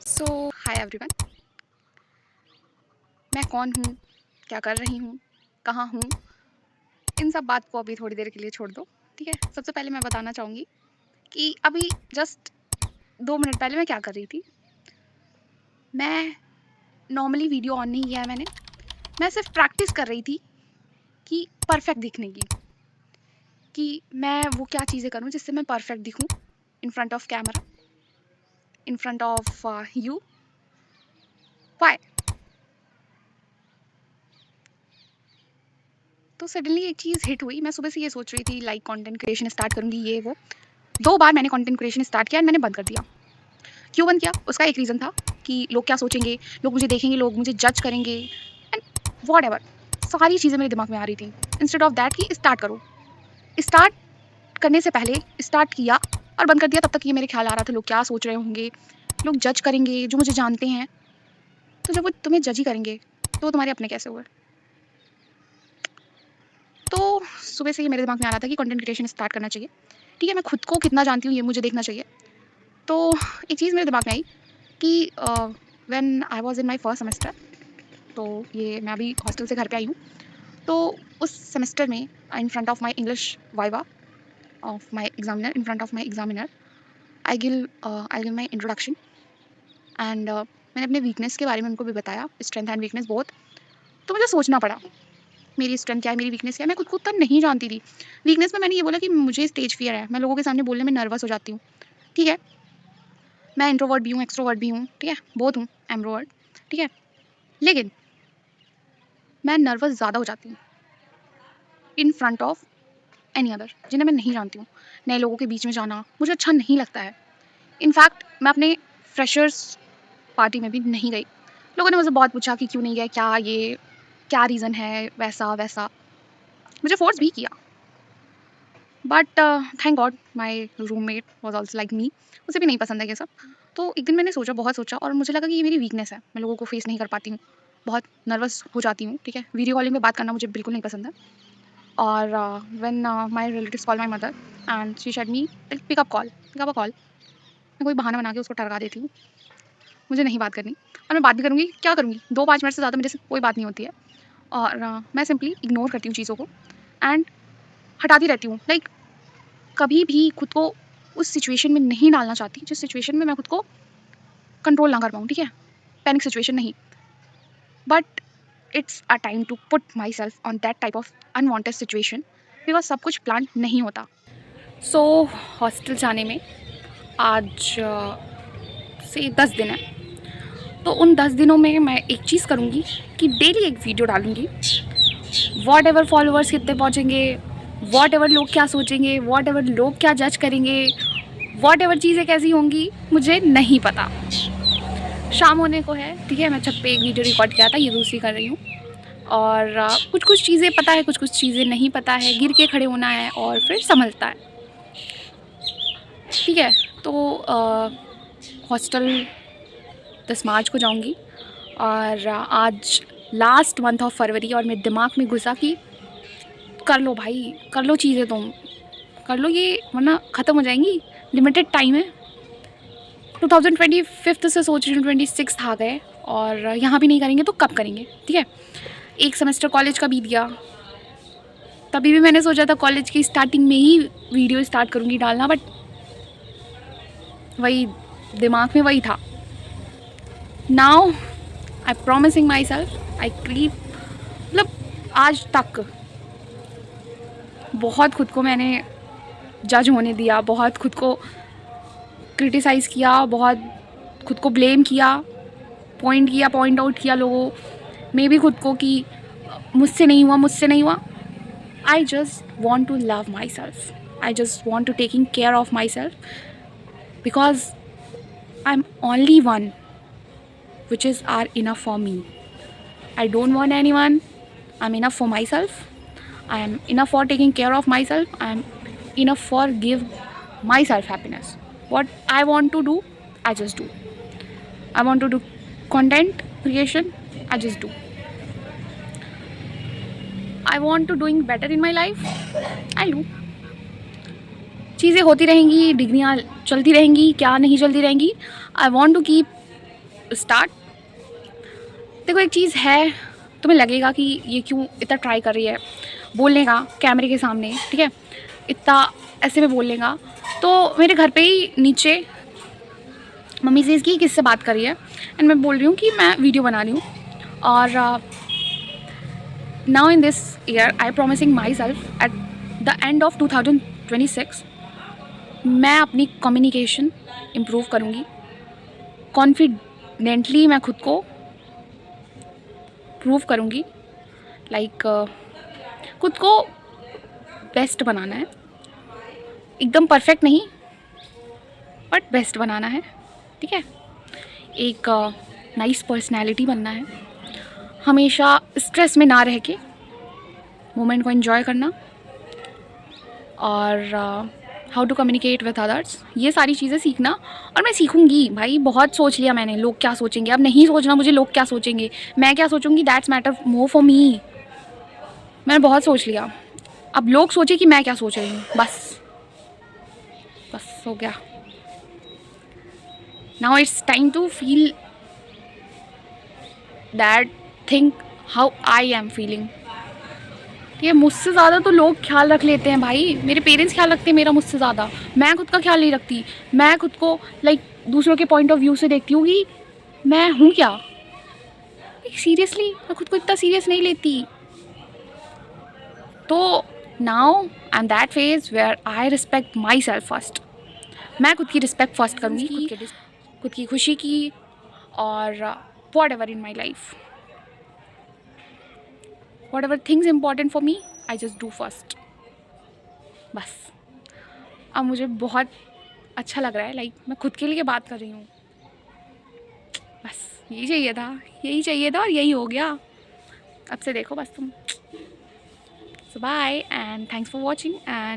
सो hi everyone. मैं कौन हूँ, क्या कर रही हूँ, कहाँ हूँ, इन सब बात को अभी थोड़ी देर के लिए छोड़ दो। ठीक है, सबसे पहले मैं बताना चाहूँगी कि अभी जस्ट 2 मिनट पहले मैं क्या कर रही थी। मैं नॉर्मली वीडियो ऑन नहीं किया है मैंने। मैं सिर्फ प्रैक्टिस कर रही थी कि परफेक्ट दिखने की, कि मैं वो क्या चीज़ें करूँ जिससे मैं परफेक्ट दिखूँ in front of camera, in front of you. Why? तो सडनली एक चीज़ हिट हुई। मैं सुबह से ये सोच रही थी लाइक कंटेंट क्रिएशन स्टार्ट करूँगी, ये वो। 2 बार मैंने कंटेंट क्रिएशन स्टार्ट किया एंड मैंने बंद कर दिया। क्यों बंद किया? उसका एक रीज़न था कि लोग क्या सोचेंगे, लोग मुझे देखेंगे, लोग मुझे जज करेंगे एंड व्हाटएवर। सारी चीज़ें मेरे दिमाग में आ रही थी। इंस्टेड ऑफ दैट कि स्टार्ट करो। स्टार्ट करने से पहले स्टार्ट किया और बंद कर दिया। तब तक ये मेरे ख्याल आ रहा था लोग क्या सोच रहे होंगे, लोग जज करेंगे जो मुझे जानते हैं। तो जब वो तुम्हें जज ही करेंगे तो वो तुम्हारे अपने कैसे हुए? तो सुबह से ये मेरे दिमाग में आ रहा था कि कंटेंट क्रिएशन स्टार्ट करना चाहिए। ठीक है, मैं खुद को कितना जानती हूँ ये मुझे देखना चाहिए। तो एक चीज़ मेरे दिमाग में आई कि when I was in my first semester, तो ये मैं अभी हॉस्टल से घर पे आई हूँ। तो उस सेमेस्टर में इन front of my English viva of my examiner, in front of my examiner, I give my introduction and मैंने अपने वीकनेस के बारे में उनको भी बताया, स्ट्रेंथ एंड वीकनेस बोथ। तो मुझे सोचना पड़ा मेरी स्ट्रेंथ क्या है, मेरी वीकनेस क्या है। मैं खुद को उतना नहीं जानती थी। वीकनेस में मैंने ये बोला कि मुझे स्टेज फियर है, मैं लोगों के सामने बोलने में नर्वस हो जाती हूँ। ठीक है, मैं इंट्रोवर्ट भी हूँ, एक्सट्रोवर्ट भी हूँ, ठीक है, बहुत हूँ, एम्ब्रोवर्ट, ठीक है। लेकिन मैं नर्वस ज़्यादा हो जाती हूँ इन फ्रंट ऑफ एनी अदर, जिन्हें मैं नहीं जानती हूँ। नए लोगों के बीच में जाना मुझे अच्छा नहीं लगता है। इनफैक्ट मैं अपने फ्रेशर्स पार्टी में भी नहीं गई। लोगों ने मुझसे बहुत पूछा कि क्यों नहीं गए, क्या ये क्या रीज़न है, वैसा वैसा। मुझे फोर्स भी किया, but thank God my roommate was also like me. उसे भी नहीं पसंद है ये सब। तो एक दिन मैंने सोचा, बहुत सोचा, और मुझे लगा कि ये मेरी वीकनेस है, मैं लोगों को फेस नहीं कर पाती हूँ, बहुत नर्वस हो जाती हूँ। ठीक है, वीडियो कॉलिंग में बात करना मुझे बिल्कुल नहीं पसंद है। और when my relatives call my mother and she said me pick up a call, मैं कोई बहाना बना के उसको टरका देती हूँ। मुझे नहीं बात करनी, और मैं बात भी करूँगी क्या करूँगी, 2-5 मिनट से ज़्यादा मेरे से कोई बात नहीं होती है। और मैं सिंपली इग्नोर करती हूँ चीज़ों को एंड हटाती रहती हूँ। लाइक कभी भी खुद को उस सिचुएशन में नहीं डालना चाहती जिस सिचुएशन में मैं खुद को कंट्रोल ना कर पाऊँ। ठीक है, पैनिक सिचुएशन नहीं, but it's a time to put myself on that type of unwanted situation, because सब कुछ प्लान नहीं होता। सो हॉस्टल जाने में आज से 10 दिन है। तो उन 10 दिनों में मैं एक चीज़ करूँगी कि डेली एक वीडियो डालूँगी। वॉट एवर फॉलोअर्स कितने पहुँचेंगे, वॉट एवर लोग क्या सोचेंगे, वॉट एवर लोग क्या जज करेंगे, वॉट एवर चीज़ें कैसी होंगी, मुझे नहीं पता। शाम होने को है, ठीक है, मैं छत पे एक वीडियो रिकॉर्ड किया था, ये दूसरी कर रही हूँ। और कुछ कुछ चीज़ें पता है, कुछ कुछ चीज़ें नहीं पता है, गिर के खड़े होना है और फिर संभलता है। ठीक है, तो हॉस्टल 10 मार्च को जाऊँगी। और आज लास्ट मंथ ऑफ फरवरी, और मेरे दिमाग में घुसा कि कर लो भाई, कर लो चीज़ें, तुम कर लो ये, वरना ख़त्म हो जाएंगी, लिमिटेड टाइम है। 2025 से सोच रही हूँ, 26 आ गए और यहाँ भी नहीं करेंगे तो कब करेंगे। ठीक है, एक सेमेस्टर कॉलेज का बीत गया, तभी भी मैंने सोचा था कॉलेज की स्टार्टिंग में ही वीडियो स्टार्ट करूँगी डालना, बट वही दिमाग में वही था। Now I promising my self I clip, मतलब आज तक बहुत खुद को मैंने जज होने दिया, बहुत खुद को क्रिटिसाइज़ किया, बहुत खुद को ब्लेम किया, पॉइंट आउट किया लोगों में भी खुद को कि मुझसे नहीं हुआ, मुझसे नहीं हुआ। I just want to love myself, I just want to taking care of myself, because I am only one which is are enough for me. I don't want anyone, I am enough for myself, I am enough for taking care of myself, I am enough for give myself happiness. What I want to do, I just do. I want to do content creation, I just do. I want to doing better in my life, I do. चीज़ें होती रहेंगी, डिग्रियाँ चलती रहेंगी, क्या नहीं चलती रहेंगी। I want to keep start. देखो एक चीज़ है, तुम्हें लगेगा कि ये क्यों इतना ट्राई कर रही है बोलने का कैमरे के सामने, ठीक है, इतना ऐसे में बोलने का। तो मेरे घर पे ही नीचे मम्मी से इसकी किससे बात कर रही है एंड मैं बोल रही हूँ कि मैं वीडियो बना रही हूँ। और now in this year I promising my self at the end of 2026 मैं अपनी कम्युनिकेशन इम्प्रूव करूँगी। कॉन्फिडेंटली मैं खुद को प्रूव करूँगी, लाइक खुद को बेस्ट बनाना है, एकदम परफेक्ट नहीं बट बेस्ट बनाना है, ठीक है। एक नाइस पर्सनैलिटी बनना है, हमेशा स्ट्रेस में ना रह के मोमेंट को एंजॉय करना, और how to communicate with others, ये सारी चीज़ें सीखना। और मैं सीखूंगी भाई, बहुत सोच लिया मैंने लोग क्या सोचेंगे, अब नहीं सोचना मुझे लोग क्या सोचेंगे, मैं क्या सोचूंगी, that's matter more for me. मैंने बहुत सोच लिया, अब लोग सोचे कि मैं क्या सोच रही हूँ, बस बस हो गया। Now it's time to feel that think how I am feeling. ठीक है, मुझसे ज़्यादा तो लोग ख्याल रख लेते हैं भाई, मेरे पेरेंट्स ख्याल रखते हैं मेरा मुझसे ज़्यादा, मैं खुद का ख्याल नहीं रखती। मैं खुद को लाइक दूसरों के पॉइंट ऑफ व्यू से देखती हूँ कि मैं हूँ क्या। सीरियसली मैं खुद को इतना सीरियस नहीं लेती। तो now I am that phase where I respect myself first. मैं खुद की रिस्पेक्ट फर्स्ट करूँगी, खुद की खुशी की, और what ever in my life, what ever things important for me I just do first. बस अब मुझे बहुत अच्छा लग रहा है, लाइक मैं खुद के लिए बात कर रही हूँ। बस यही चाहिए था, यही चाहिए था और यही हो गया। अब से देखो बस तुम। So bye and thanks for watching and